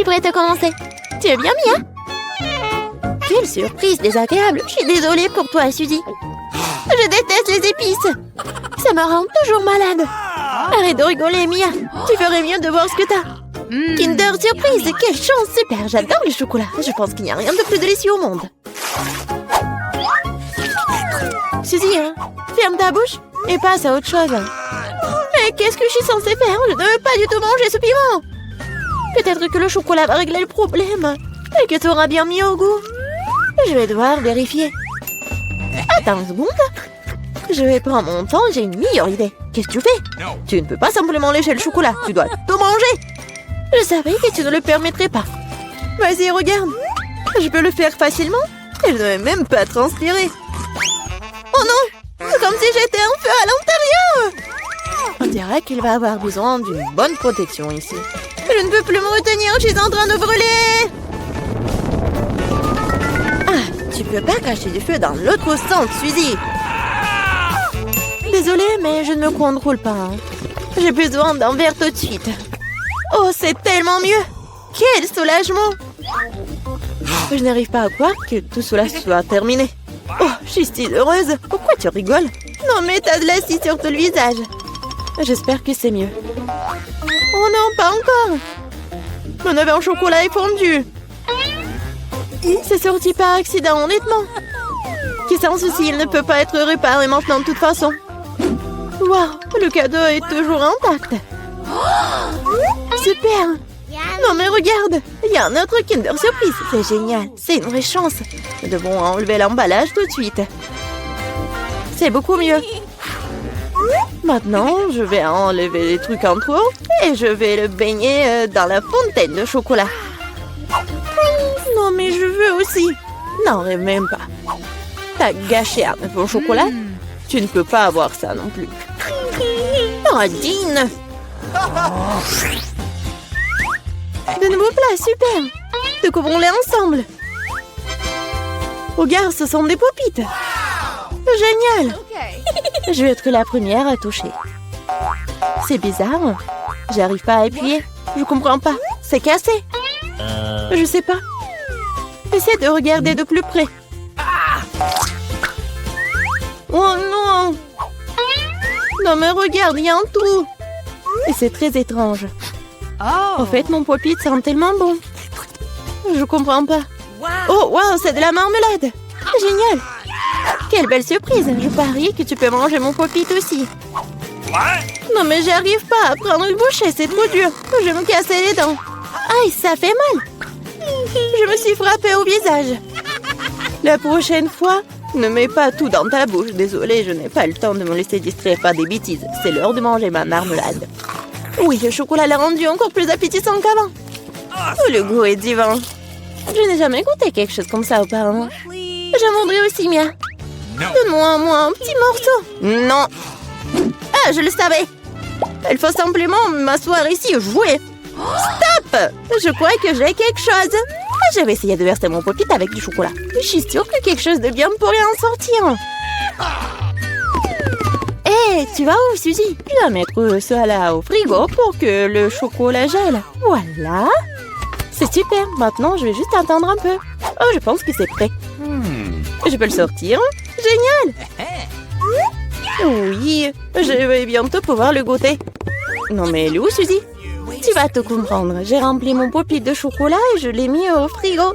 suis prête à commencer. Tu es bien, Mia? Quelle surprise désagréable. Je suis désolée pour toi, Suzy. Je déteste les épices. Ça me rend toujours malade. Arrête de rigoler, Mia. Tu ferais mieux de voir ce que t'as. Kinder Surprise, quelle chance, super. J'adore le chocolat. Je pense qu'il n'y a rien de plus délicieux au monde. Suzy, ferme ta bouche et passe à autre chose. Mais qu'est-ce que je suis censée faire? Je ne veux pas du tout manger ce piment. Peut-être que le chocolat va régler le problème et que tu auras bien mis au goût. Je vais devoir vérifier. Attends une seconde. Je vais prendre mon temps, j'ai une meilleure idée. Qu'est-ce que tu fais? Tu ne peux pas simplement lécher le chocolat, tu dois tout manger. Je savais que tu ne le permettrais pas. Vas-y, regarde. Je peux le faire facilement. Et je ne vais même pas transpirer. Oh non! C'est comme si j'étais un feu à l'intérieur! On dirait qu'il va avoir besoin d'une bonne protection ici. Je ne peux plus me retenir, je suis en train de brûler! Ah, tu peux pas cacher du feu dans l'autre sens, Suzy! Désolée, mais je ne me contrôle pas. J'ai besoin d'un verre tout de suite. Oh, c'est tellement mieux! Quel soulagement! Je n'arrive pas à croire que tout cela soit terminé. Oh, je suis si heureuse. Pourquoi tu rigoles? Non, mais t'as de l'acide sur tout le visage. J'espère que c'est mieux. Oh non, pas encore. Mon œuf en chocolat est fondu. C'est sorti par accident, honnêtement. Qui s'en soucie, il ne peut pas être réparé maintenant de toute façon. Waouh, le cadeau est toujours intact. Super. Non mais regarde, il y a un autre Kinder Surprise. C'est génial, c'est une vraie chance. Nous devons enlever l'emballage tout de suite. C'est beaucoup mieux. Maintenant, je vais enlever les trucs en trop et je vais le baigner dans la fontaine de chocolat. Non mais je veux aussi. Non, rêve même pas. T'as gâché un œuf au chocolat? Tu ne peux pas avoir ça non plus. Oh, Dean! De nouveaux plats, super! Découvrons-les ensemble! Regarde, ce sont des popites! Génial! Je vais être la première à toucher. C'est bizarre. J'arrive pas à appuyer. Je comprends pas. C'est cassé. Je sais pas. Essaie de regarder de plus près. Oh non! Non mais regarde, il y a un trou! Et c'est très étrange. En fait, mon pop-it sent tellement bon. Je comprends pas. Oh, wow, c'est de la marmelade. Génial. Quelle belle surprise. Je parie que tu peux manger mon pop-it aussi. Non, mais j'arrive pas à prendre une bouchée, c'est trop dur. Je vais me casser les dents. Aïe, ça fait mal. Je me suis frappée au visage. La prochaine fois, ne mets pas tout dans ta bouche. Désolée, je n'ai pas le temps de me laisser distraire par des bêtises. C'est l'heure de manger ma marmelade. Oui, le chocolat l'a rendu encore plus appétissant qu'avant. Oh, le goût est divin. Je n'ai jamais goûté quelque chose comme ça auparavant. J'en voudrais aussi, Mia. Donne-moi un petit morceau. Non. Ah, je le savais. Il faut simplement m'asseoir ici et jouer. Stop! Je crois que j'ai quelque chose. Je vais essayer de verser mon pop-it avec du chocolat. Je suis sûre que quelque chose de bien pourrait en sortir. Hé, tu vas où, Suzy? Je dois mettre ça là au frigo pour que le chocolat gèle. Voilà. C'est super. Maintenant, je vais juste attendre un peu. Oh, je pense que c'est prêt. Je peux le sortir. Génial. Oui, je vais bientôt pouvoir le goûter. Non, mais elle est où, Suzy? Tu vas te comprendre. J'ai rempli mon pop-it de chocolat et je l'ai mis au frigo.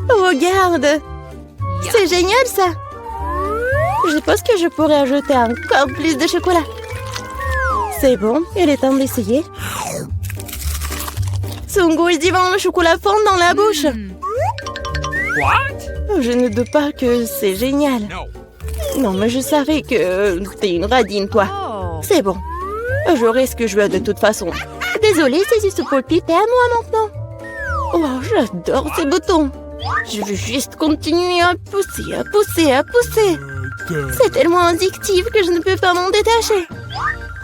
Regarde. C'est génial, ça. Je pense que je pourrais ajouter encore plus de chocolat. C'est bon, il est temps d'essayer. Son goût est divin, le chocolat fond dans la bouche. Je ne doute pas que c'est génial. Non, mais je savais que t'es une radine, toi. C'est bon. J'aurai ce que je veux de toute façon. Désolée, c'est ce pop-it est à moi maintenant. Oh, j'adore ces boutons. Je veux juste continuer à pousser, à pousser, à pousser. C'est tellement addictif que je ne peux pas m'en détacher.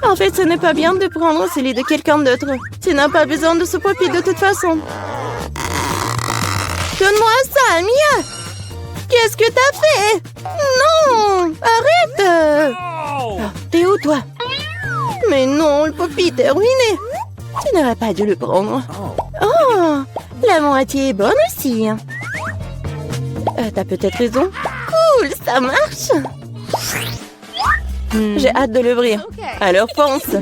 En fait, ce n'est pas bien de prendre celui de quelqu'un d'autre. Tu n'as pas besoin de ce pop-it de toute façon. Donne-moi ça, Mia. Qu'est-ce que t'as fait? Non, arrête. Oh, t'es où, toi? Mais non, le pop-it est ruiné. Tu n'aurais pas dû le prendre. Oh, Oh, la moitié est bonne aussi. T'as peut-être raison. Cool, ça marche. J'ai hâte de l'ouvrir. Alors fonce.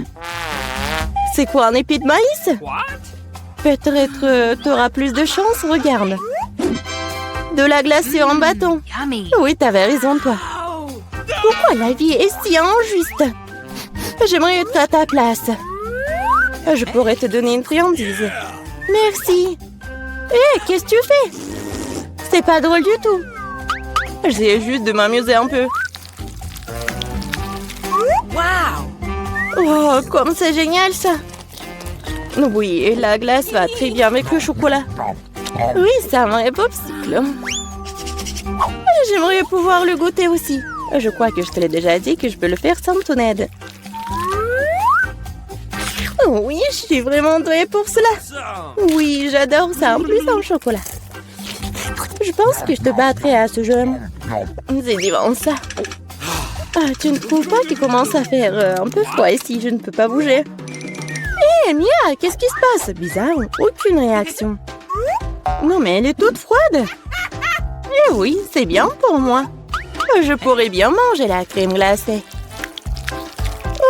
C'est quoi, un épi de maïs? Peut-être t'auras plus de chance, regarde. De la glacée en bâton. Oui, t'avais raison, toi. Pourquoi la vie est si injuste? J'aimerais être à ta place. Je pourrais te donner une friandise. Merci. Hé, qu'est-ce que tu fais? C'est pas drôle du tout. J'essaie juste de m'amuser un peu. Oh, comme c'est génial, ça. Oui, la glace va très bien avec le chocolat. Oui, c'est un vrai popsicle. J'aimerais pouvoir le goûter aussi. Je crois que je te l'ai déjà dit que je peux le faire sans ton aide. Oh oui, je suis vraiment douée pour cela. Oui, j'adore ça, en plus en chocolat. Je pense que je te battrai à ce jeu. C'est divin, ça. Ah, tu ne trouves pas qu'il commence à faire un peu froid ici? Je ne peux pas bouger. Hé, Mia, qu'est-ce qui se passe? Bizarre, aucune réaction. Non, mais elle est toute froide. Eh oui, c'est bien pour moi. Je pourrais bien manger la crème glacée.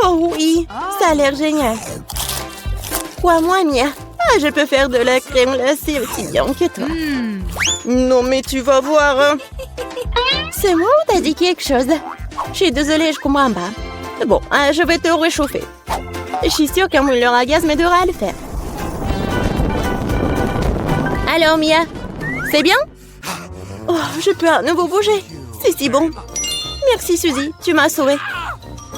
Oh oui, ça a l'air génial. Crois-moi, Mia. Je peux faire de la crème glacée aussi bien que toi. Non, mais tu vas voir. Hein. C'est moi ou t'as dit quelque chose? Je suis désolée, je comprends pas. Bon, je vais te réchauffer. Je suis sûre qu'un mouleur à gaz m'aidera à le faire. Alors, Mia, c'est bien? Oh, je peux à nouveau bouger. C'est si bon. Merci, Suzy, tu m'as sauvée.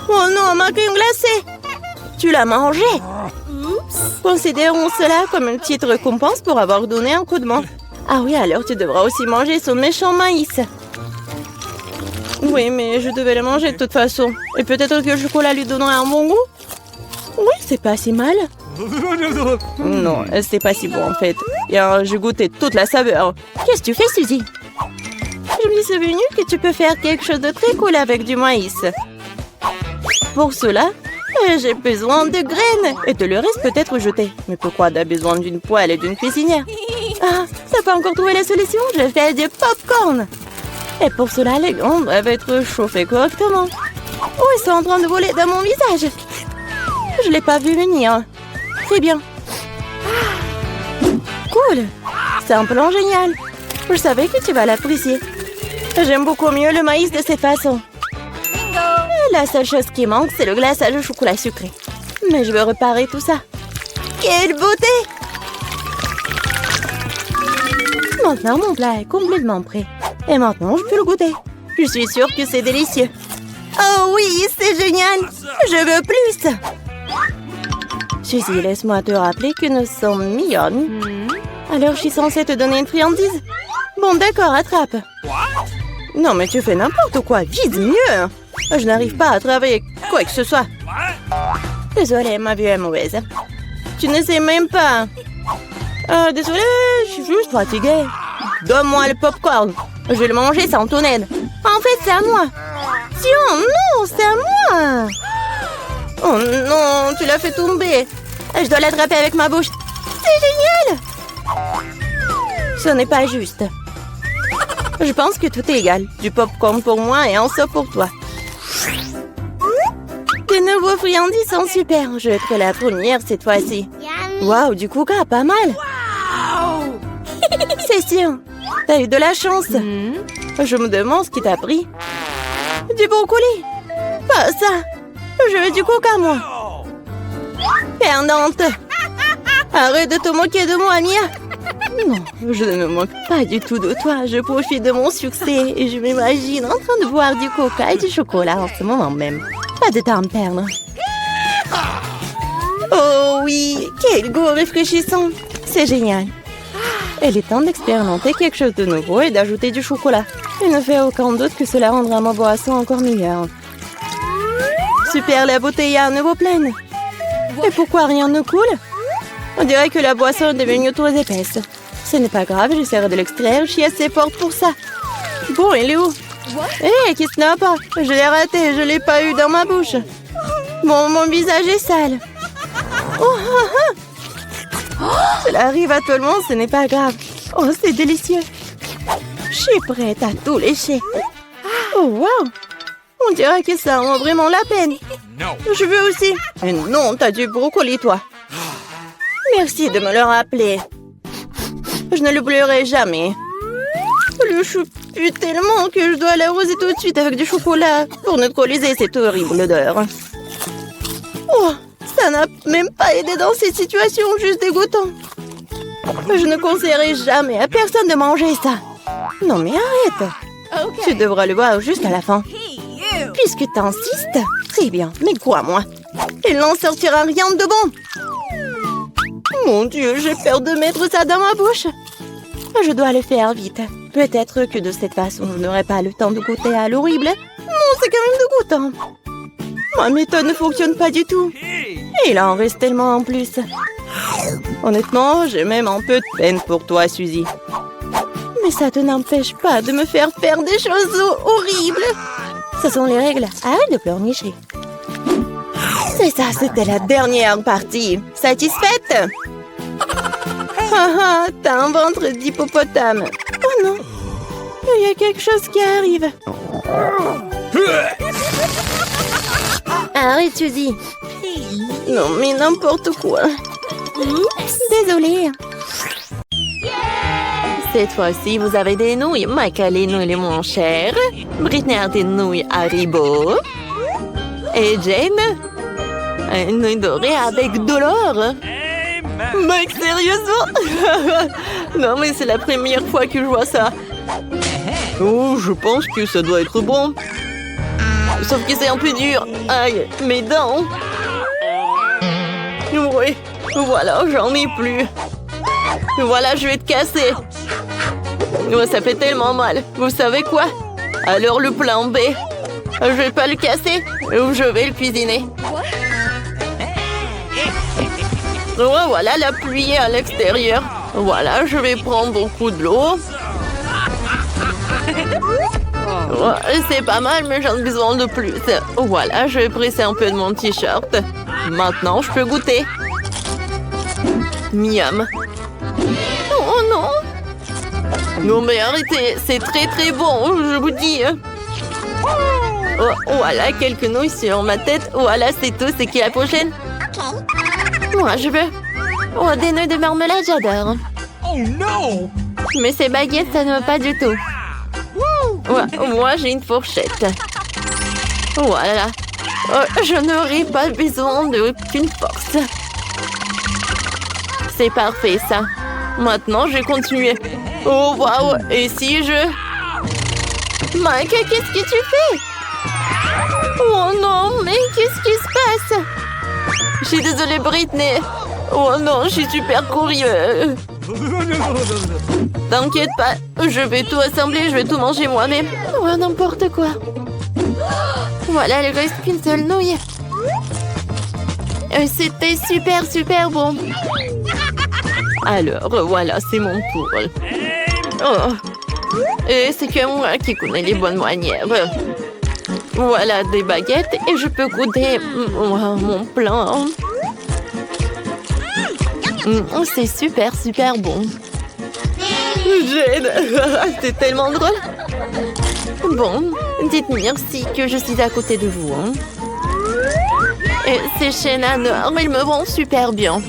Oh non, ma crème glacée! Tu l'as mangée? Considérons cela comme une petite récompense pour avoir donné un coup de main. Ah oui, alors tu devras aussi manger ce méchant maïs. Oui, mais je devais le manger de toute façon. Et peut-être que le chocolat lui donnera un bon goût? Oui, c'est pas si mal. Non, c'est pas si bon en fait. Et j'ai goûté toute la saveur. Qu'est-ce que tu fais, Suzy? Je me suis souvenu que tu peux faire quelque chose de très cool avec du maïs. Pour cela, j'ai besoin de graines. Et te le reste peut-être jeté. Mais pourquoi t'as besoin d'une poêle et d'une cuisinière? Ah, t'as pas encore trouvé la solution? Je fais du popcorn. Et pour cela, les graines doivent être chauffées correctement. Oh, ils sont en train de voler dans mon visage. Je l'ai pas vu venir. C'est bien. Cool. C'est un plan génial. Je savais que tu vas l'apprécier. J'aime beaucoup mieux le maïs de cette façon. La seule chose qui manque, c'est le glaçage au chocolat sucré. Mais je veux réparer tout ça. Quelle beauté! Maintenant, mon plat est complètement prêt. Et maintenant, je peux le goûter. Je suis sûre que c'est délicieux. Oh oui, c'est génial! Je veux plus! Suzy, laisse-moi te rappeler que nous sommes mignonnes. Alors, je suis censée te donner une friandise? Bon, d'accord, attrape. Non, mais tu fais n'importe quoi. Vise mieux! Je n'arrive pas à travailler quoi que ce soit. Désolée, ma vue est mauvaise. Tu ne sais même pas. Désolée, je suis juste fatiguée. Donne-moi le popcorn. Je vais le manger sans ton aide. En fait, c'est à moi. Tiens, non, c'est à moi. Oh non, tu l'as fait tomber. Je dois l'attraper avec ma bouche. C'est génial. Ce n'est pas juste. Je pense que tout est égal. Du popcorn pour moi et un seau pour toi. Tes nouveaux friandises sont super. Je vais être la première cette fois-ci. Waouh, du coca, pas mal. Wow. C'est sûr. T'as eu de la chance. Je me demande ce qui t'a pris. Du brocoli. Pas ça. Je veux du coca, moi. Perdante. Arrête de te moquer de moi, Mia. Non, je ne me moque pas du tout de toi. Je profite de mon succès et je m'imagine en train de boire du coca et du chocolat en ce moment même. Pas de temps à me perdre. Oh oui, quel goût rafraîchissant. C'est génial. Il est temps d'expérimenter quelque chose de nouveau et d'ajouter du chocolat. Il ne fait aucun doute que cela rendra ma boisson encore meilleure. Super, la bouteille est à nouveau pleine. Et pourquoi rien ne coule? On dirait que la boisson est devenue trop épaisse. Ce n'est pas grave, j'essaierai de l'extraire. Je suis assez forte pour ça. Bon, il est où? Hé, qu'est-ce qu'il n'a pas? Je l'ai raté, je l'ai pas eu dans ma bouche. Bon, mon visage est sale. Oh, ah, ah. Cela arrive à tout le monde, ce n'est pas grave. Oh, c'est délicieux. Je suis prête à tout lécher. Oh, wow! On dirait que ça en vaut vraiment la peine. Je veux aussi. Mais non, t'as du brocoli, toi. Merci de me le rappeler. Je ne l'oublierai jamais. Le chou pue tellement que je dois l'arroser tout de suite avec du chocolat pour neutraliser cette horrible odeur. Oh, ça n'a même pas aidé dans cette situation juste dégoûtant. Je ne conseillerais jamais à personne de manger ça. Non mais arrête. Tu devras le boire juste à la fin. Puisque t'insistes. Très bien, mais crois-moi, il n'en sortira rien de bon. Mon Dieu, j'ai peur de mettre ça dans ma bouche. Je dois le faire vite. Peut-être que de cette façon, je n'aurai pas le temps de goûter à l'horrible. Non, c'est quand même dégoûtant. Ma méthode ne fonctionne pas du tout. Et il en reste tellement en plus. Honnêtement, j'ai même un peu de peine pour toi, Suzy. Mais ça te n'empêche pas de me faire faire des choses horribles. Ce sont les règles. Arrête de pleurnicher. C'est ça, c'était la dernière partie. Satisfaite? Ah, t'as un ventre d'hippopotame. Oh non, il y a quelque chose qui arrive. Arrête, Suzy. Non, mais n'importe quoi. Désolée. Cette fois-ci, vous avez des nouilles. Michael, les nouilles les moins chères. Britney a des nouilles Haribo. Et Jane, une nouille dorée avec de l'or. Mec, sérieusement? Non, mais c'est la première fois que je vois ça. Oh, je pense que ça doit être bon. Sauf que c'est un peu dur. Aïe, mes dents. Oui, voilà, j'en ai plus. Voilà, je vais te casser. Oh, ça fait tellement mal. Vous savez quoi? Alors le plan B. Je vais pas le casser, ou je vais le cuisiner. Oh, voilà, la pluie est à l'extérieur. Voilà, je vais prendre beaucoup de l'eau. Oh, c'est pas mal, mais j'en ai besoin de plus. Voilà, je vais presser un peu de mon t-shirt. Maintenant, je peux goûter. Miam. Oh non! Non mais arrêtez, c'est très très bon, je vous dis. Oh, voilà, quelques nouilles sur ma tête. Voilà, c'est tout, c'est qui la prochaine? Moi, je veux. Oh, des nouilles de marmelade, j'adore. Oh non! Mais ces baguettes, ça ne va pas du tout. Ouais, moi, j'ai une fourchette. Voilà. Oh, je n'aurai pas besoin d'aucune force. C'est parfait, ça. Maintenant, je vais continuer. Oh, waouh! Et si je... Mike, qu'est-ce que tu fais? Oh non, mais qu'est-ce qui se passe? Je suis désolée, Britney. Oh non, je suis super curieux. T'inquiète pas, je vais tout assembler, je vais tout manger moi-même. Oh, n'importe quoi. Voilà, il reste qu'une seule nouille. C'était super, super bon. Alors, voilà, c'est mon tour. Oh. Et c'est que moi qui connais les bonnes manières. Voilà, des baguettes et je peux goûter mon plan. C'est super, super bon. Jane, c'est tellement drôle. Bon, dites merci que je suis à côté de vous. Hein. Et ces chaînes à noir, ils me vont super bien.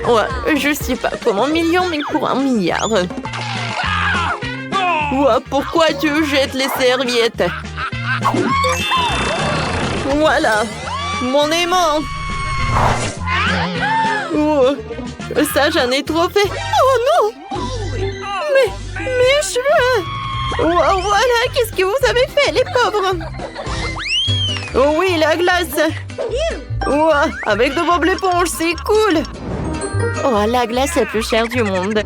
Ouais, je sais pas comme un million, mais pour 1 milliard. Ouais, pourquoi tu jettes les serviettes? Voilà, mon aimant. Oh, ça, j'en ai trop fait. Oh non! Mes cheveux! Oh, voilà, qu'est-ce que vous avez fait, les pauvres? Oh oui, la glace! Oh, avec de Bob l'éponge, c'est cool! Oh, la glace la plus chère du monde.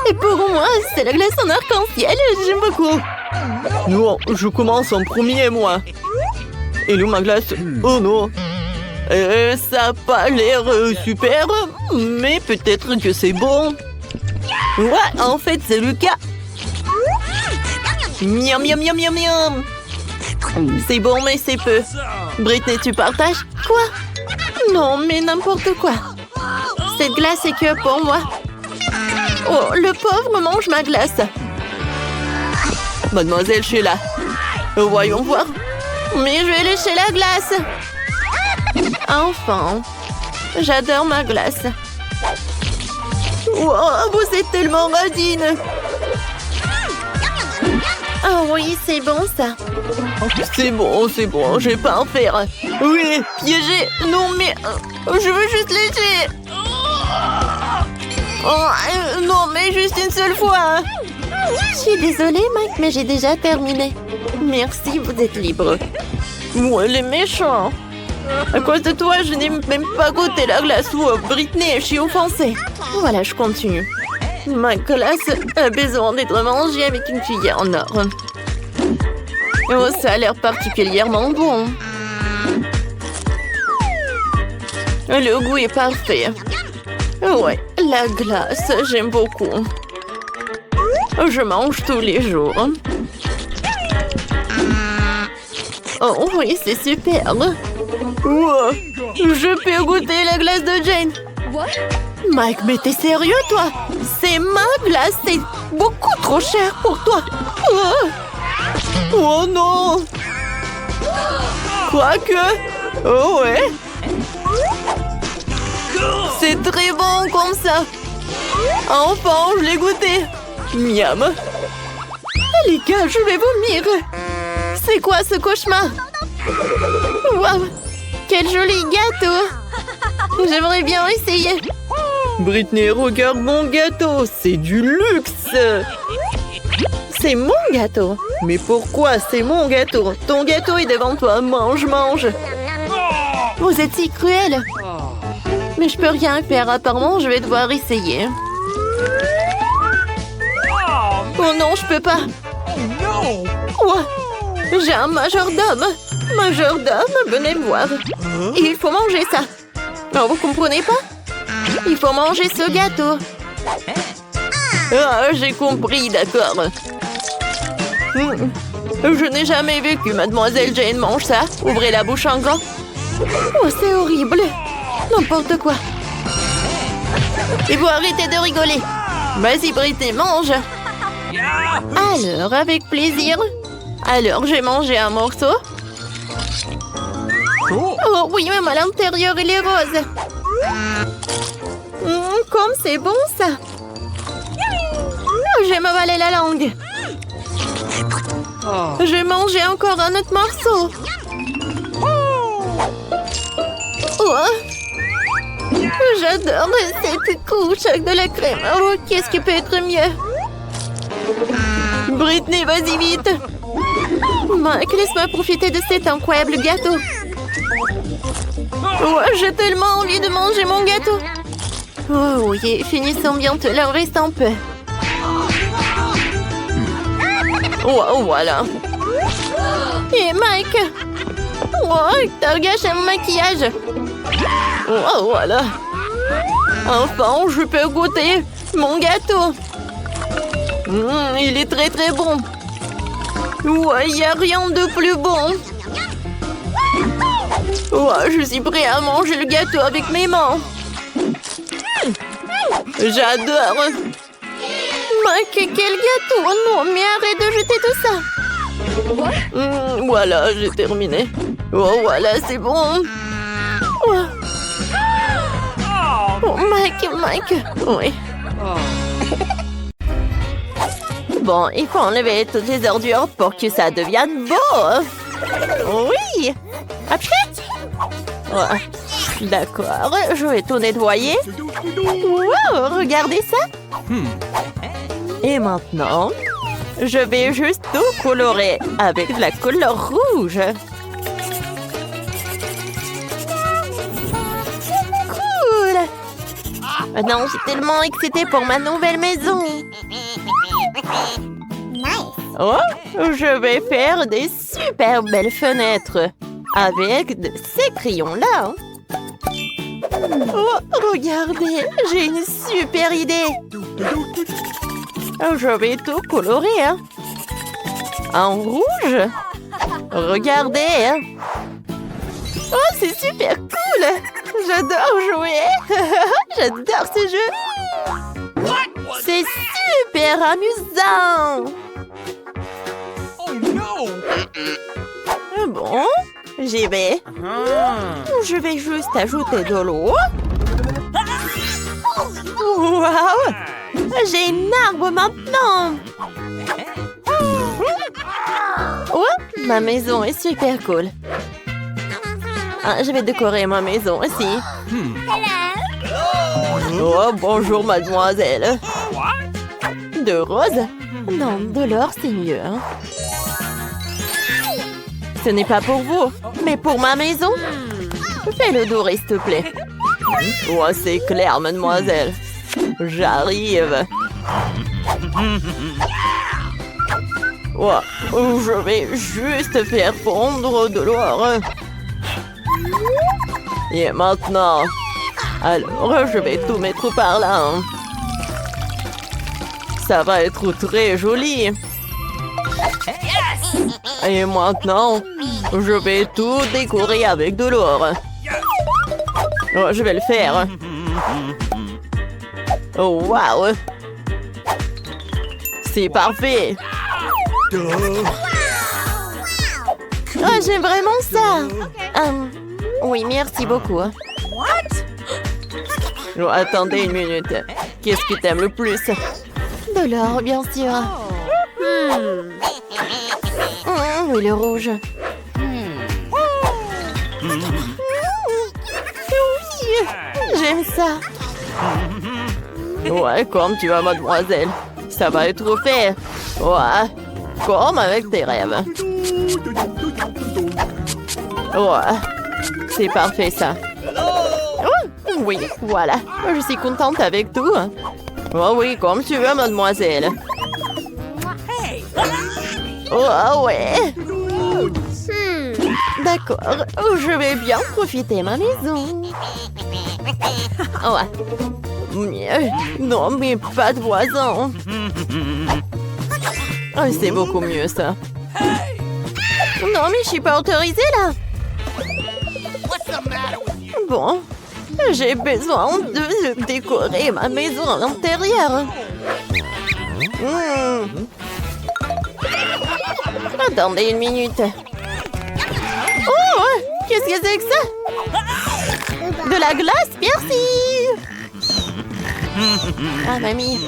Et pour moi, c'est la glace en arc-en-ciel, j'aime beaucoup. Non, je commence en premier, moi. Et où ma glace? Oh non! Ça n'a pas l'air super, mais peut-être que c'est bon. Ouais, en fait, c'est le cas. Miam, miam, miam, miam, miam. C'est bon, mais c'est peu. Britney, tu partages? Quoi? Non, mais n'importe quoi. Cette glace est que pour moi. Oh, le pauvre mange ma glace. Mademoiselle Sheila. Voyons voir. Mais je vais lécher la glace. Enfin. J'adore ma glace. Wow, vous êtes tellement radine. Ah oui, c'est bon ça. C'est bon, je vais pas en faire. Oui, piégé. Non, mais je veux juste lécher. Oh, non, mais juste une seule fois. Je suis désolée, Mike, mais j'ai déjà terminé. Merci, vous êtes libre. Moi, les méchants. À cause de toi, je n'ai même pas goûté la glace. Oh, Britney, je suis offensée. Voilà, je continue. Ma glace a besoin d'être mangée avec une cuillère en or. Oh, ça a l'air particulièrement bon. Le goût est parfait. Ouais, la glace, j'aime beaucoup. Je mange tous les jours. Oh oui, c'est super. Wow. Je peux goûter la glace de Jane. Mike, mais t'es sérieux, toi? C'est ma glace, c'est beaucoup trop cher pour toi. Oh non! Quoique... Oh ouais! C'est très bon comme ça. Enfin, je l'ai goûté. Miam. Les gars, je vais vomir. C'est quoi ce cauchemar? Waouh! Quel joli gâteau! J'aimerais bien essayer. Britney, regarde mon gâteau. C'est du luxe. C'est mon gâteau. Mais pourquoi c'est mon gâteau? Ton gâteau est devant toi. Mange, mange. Vous êtes si cruel. Mais je peux rien faire. Apparemment, je vais devoir essayer. Oh non, je peux pas. Oh, j'ai un majordome. Majordome, venez me voir. Il faut manger ça. Oh, vous comprenez pas? Il faut manger ce gâteau. Ah, j'ai compris, d'accord. Je n'ai jamais vu que Mademoiselle Jane mange ça. Ouvrez la bouche en grand. Oh, c'est horrible. N'importe quoi. Il faut arrêter de rigoler. Vas-y, Britney, mange. Alors, avec plaisir. Alors, j'ai mangé un morceau. Oh oui, même à l'intérieur, il est rose. Comme c'est bon, ça. J'ai m'avalé la langue. J'ai mangé encore un autre morceau. Oh. J'adore cette couche avec de la crème. Oh, qu'est-ce qui peut être mieux? Britney, vas-y vite. Mike, laisse-moi profiter de cet incroyable gâteau. Oh, j'ai tellement envie de manger mon gâteau. Oh oui, finissons bientôt, il en reste un peu. Oh, voilà. Et Mike. Oh, t'as gâché mon maquillage. Oh, voilà. Enfin, je peux goûter mon gâteau. Il est très très bon. Ouais, il n'y a rien de plus bon. Ouais, je suis prêt à manger le gâteau avec mes mains. J'adore. Mike, quel gâteau! Oh non, mais arrête de jeter tout ça. Voilà, j'ai terminé. Oh, voilà, c'est bon. Oh, oh Mike. Oui. Bon, il faut enlever toutes les ordures pour que ça devienne beau. Oui. Après. Ouais. D'accord, je vais tout nettoyer. Wow, regardez ça. Et maintenant, je vais juste tout colorer avec de la couleur rouge. Cool. Maintenant, je suis tellement excitée pour ma nouvelle maison. Oh, je vais faire des super belles fenêtres avec de ces crayons-là. Oh, regardez, j'ai une super idée. Je vais tout colorer. En rouge. Regardez. Oh, c'est super cool. J'adore jouer. J'adore ce jeu. C'est super amusant. Bon, j'y vais. Je vais juste ajouter de l'eau. Waouh! J'ai une arbre maintenant. Oh, ma maison est super cool. Ah, je vais décorer ma maison aussi. Oh, bonjour, mademoiselle. De rose? Non, de l'or, c'est mieux. Hein? Ce n'est pas pour vous, mais pour ma maison. Fais-le doré, s'il te plaît. Oh, c'est clair, mademoiselle. J'arrive. Oh, je vais juste faire fondre de l'or. Et maintenant, alors je vais tout mettre par là. Hein. Ça va être très joli. Et maintenant, je vais tout décorer avec de l'or. Oh, je vais le faire. Oh, waouh! C'est parfait. Oh, j'aime vraiment ça. Oui, merci beaucoup. Oh, attendez une minute. Qu'est-ce que t'aimes le plus? De l'or, bien sûr. Oui, le rouge. Oui, j'aime ça. Ouais, comme tu vas, mademoiselle. Ça va être fait. Ouais, comme avec tes rêves. Ouais, c'est parfait ça. Oh, oui, voilà. Je suis contente avec tout. Oh oui, comme tu veux, mademoiselle. Oh ouais. D'accord, je vais bien profiter de ma maison. Ouais. Non, mais pas de voisins. Oh, c'est beaucoup mieux, ça. Non, mais je suis pas autorisée, là. Bon, j'ai besoin de décorer ma maison à l'intérieur. Attendez une minute. Oh, qu'est-ce que c'est que ça? De la glace, merci. Ah, mamie,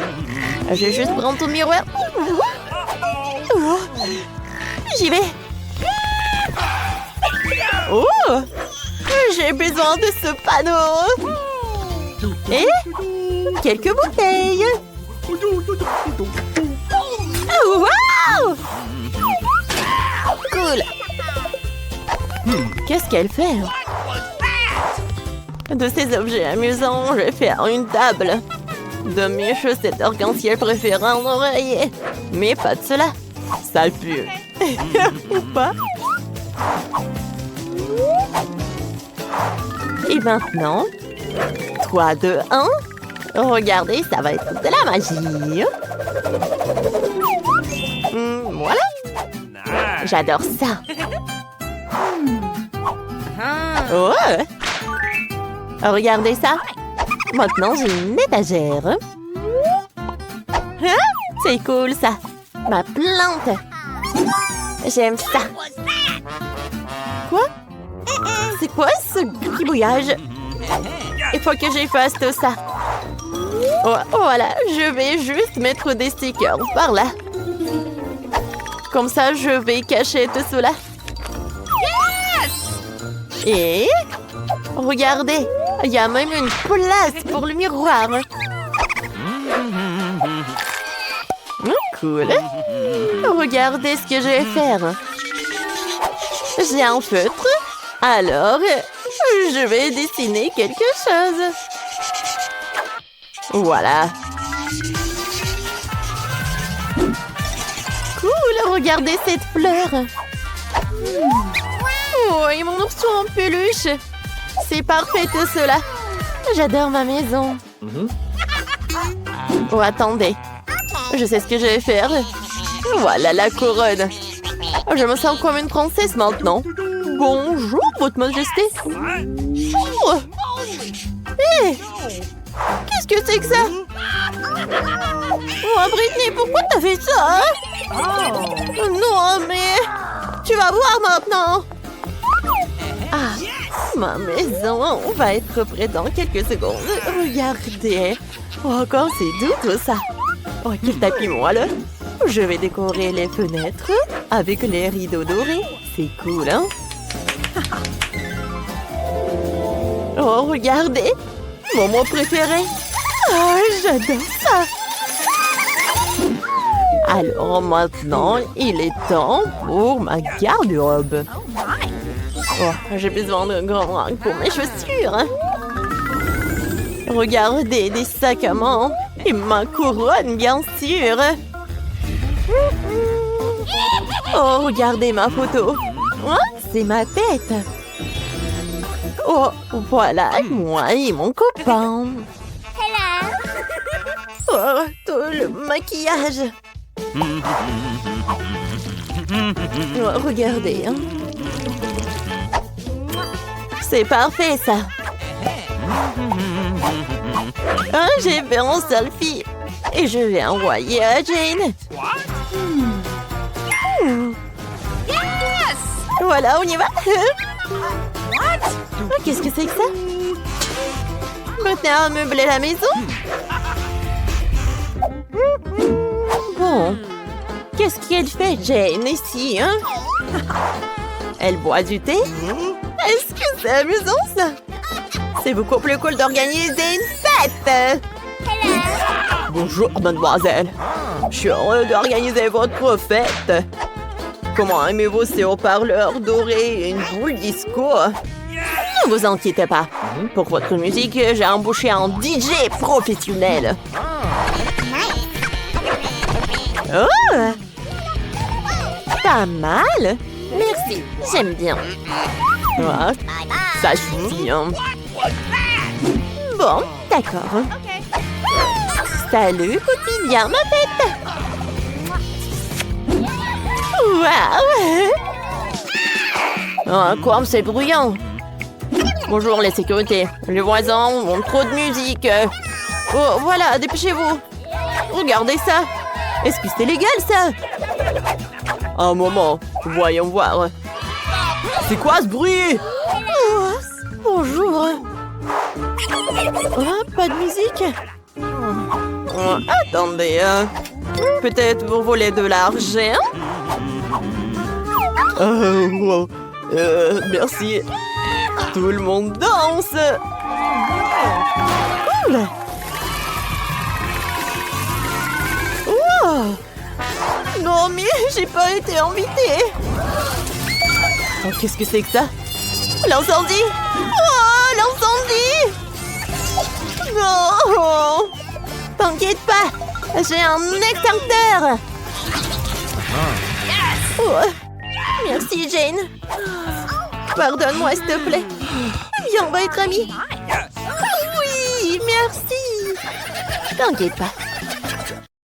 je vais juste prendre ton miroir. Oh, j'y vais. Oh, j'ai besoin de ce panneau. Et quelques bouteilles. Oh, wow! Cool. Qu'est-ce qu'elle fait? De ces objets amusants, je vais faire une table. De mes chaussettes arc-en-ciel préférées en oreiller. Mais pas de cela. Ça pue. Ou pas? Et maintenant, 3, 2, 1. Regardez, ça va être de la magie. Voilà. J'adore ça. Oh! Regardez ça. Maintenant, j'ai une étagère. Hein? C'est cool, ça. Ma plante. J'aime ça. Quoi? C'est quoi ce gribouillage? Il faut que j'efface tout ça. Oh, voilà, je vais juste mettre des stickers par là. Comme ça, je vais cacher tout cela. Et regardez, il y a même une place pour le miroir. Cool. Regardez ce que je vais faire. J'ai un feutre. Alors, je vais dessiner quelque chose. Voilà. Cool, regardez cette fleur. Oh, et mon ourson en peluche. C'est parfait tout cela. J'adore ma maison. Oh, attendez. Je sais ce que je vais faire. Voilà la couronne. Je me sens comme une princesse maintenant. Bonjour, votre majesté. Oh, Hé! Qu'est-ce que c'est que ça? Oh, Britney, pourquoi t'as fait ça? Non, mais... Tu vas voir maintenant. Ah, ma maison va être prête dans quelques secondes. Regardez. Oh, encore c'est doux tout ça. Oh, quel tapis moelleux. Je vais décorer les fenêtres avec les rideaux dorés. C'est cool, hein? Oh, regardez. Mon mot préféré. Oh, j'adore ça. Alors maintenant, il est temps pour ma garde-robe. Oh, j'ai besoin d'un grand rack pour mes chaussures. Regardez, des sacs à main. Et ma couronne, bien sûr. Oh, regardez ma photo. Oh, c'est ma tête. Oh, voilà, moi et mon copain. Oh, tout le maquillage. Oh, regardez. Hein. C'est parfait, ça. Ah, j'ai fait un selfie. Et je vais envoyer à Jane. Voilà, on y va. Oh, qu'est-ce que c'est que ça? Britney a meublé la maison. Bon. Qu'est-ce qu'elle fait, Jane, ici, hein? Elle boit du thé? Est-ce que c'est amusant, ça? C'est beaucoup plus cool d'organiser une fête! Bonjour, mademoiselle. Je suis heureux d'organiser votre fête. Comment aimez-vous ces haut-parleurs dorés et une boule disco? Ne vous inquiétez pas. Pour votre musique, j'ai embauché un DJ professionnel. Oh! Pas mal. Merci, j'aime bien. Ah, ça suffit, hein. Bon, d'accord. Salut, copine, bien ma fête. Waouh! Oh, quoi, c'est bruyant. Bonjour, les sécurités. Les voisins ont trop de musique. Oh, voilà, dépêchez-vous. Regardez ça. Est-ce que c'est légal, ça? Un moment, voyons voir. C'est quoi ce bruit? Oh, bonjour. Oh, pas de musique. Oh, attendez. Peut-être vous voulez de l'argent? Merci. Tout le monde danse. Cool. Wow. Non, mais j'ai pas été invitée. Oh, qu'est-ce que c'est que ça? L'incendie! Oh, l'incendie! Non! T'inquiète pas, j'ai un extincteur. Oh, merci, Jane. Pardonne-moi, s'il te plaît. Viens, on va être amis. Oui, merci. T'inquiète pas.